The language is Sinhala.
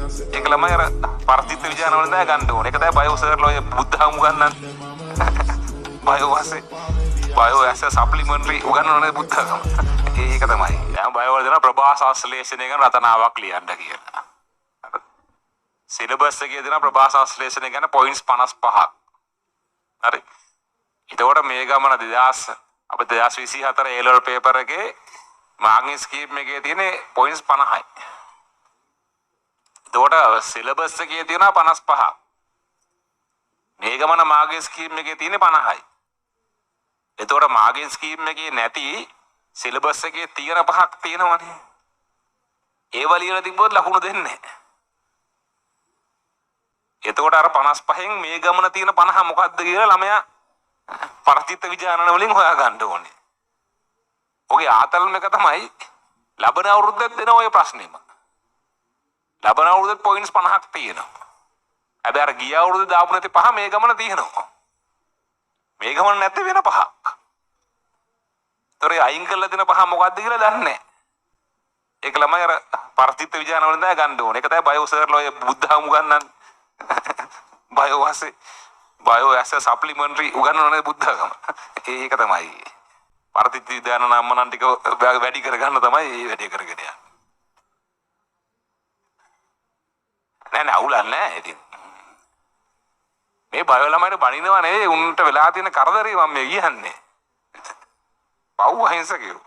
ඒක ළමයි අර පරිත්‍ත්‍ය විඥාන වලින් තමයි ගන්න ඕනේ. ඒක තමයි බයෝ සර්ලා ඔය බුද්ධහමු ගන්නන්නේ. බයෝ වාසේ බයෝ ඇස සප්ලිමන්ටරි උගන්වන්නේ බුද්ධහම. ඒක තමයි. දැන් බයෝ වල දෙන ප්‍රභා සංශ්ලේෂණය ගැන රචනාවක් ලියන්න කියලා. සිලබස් එකේ දෙන ප්‍රභා සංශ්ලේෂණය ගැන පොයින්ට්ස් 55ක්. හරි. ඒතකොට මේ ගමන 2000 අපේ 2024 A level paper එකේ මාර්කින් ස්කීම් එකේ තියෙන පොයින්ට්ස් 50යි. ඒතකොට සිලබස් එකේ තියෙනවා 55ක්. මේ ගමන මාර්කින් ස්කීම් එකේ තියෙන 50යි. ඒතකොට මාර්කින් ස්කීම් එකේ නැති සිලබස් එකේ තියෙන 5ක් තියෙනවනේ. ඒව ලියලා තිබ්බොත් ලකුණු දෙන්නේ නැහැ. එතකොට අර 55න් මේ ගමන තියෙන 50 මොකක්ද කියලා ළමයා පරිත්‍ත්‍ය විඥාන වලින් හොයා ගන්න ඕනේ. ඔගේ ආතල්ම එක තමයි ලබන අවුරුද්දෙත් දෙන ඔය ප්‍රශ්නෙම. ලබන අවුරුද්දෙත් පොයින්ට්ස් 50ක් තියෙනවා. හැබැයි අර ගිය අවුරුද්දේ දාපු නැති 5 මේ ගමන තියෙනවා. මේ ගමන නැති වෙන 5ක්. ඒතරේ අයින් කරලා දෙන 5 මොකක්ද කියලා දන්නේ නැහැ. ඒක ළමයි අර පරිත්‍ත්‍ය විඥාන වලින් තමයි ගන්න ඕනේ. ඒක තමයි බයෝ සර්ලා ඔය බුද්ධහමු ගන්නන්නේ. බයෝ වාසේ බයෝ ඇස සප්ලිමන්ටරි උගන්වන්නේ බුද්ධඝම. ඒක තමයි. පරිත්‍ත්‍ය විඥාන නම් මනන් ටික වැඩි කරගන්න තමයි මේ වැඩේ කරගෙන යන්නේ. නෑ අවුලක් නෑ ඉතින්. මේ බයෝ ළමයිට බණිනවා නෙවෙයි උන්ට වෙලා තියෙන කරදරේ මම මේ කියන්නේ. පව් අහිංසකයෝ.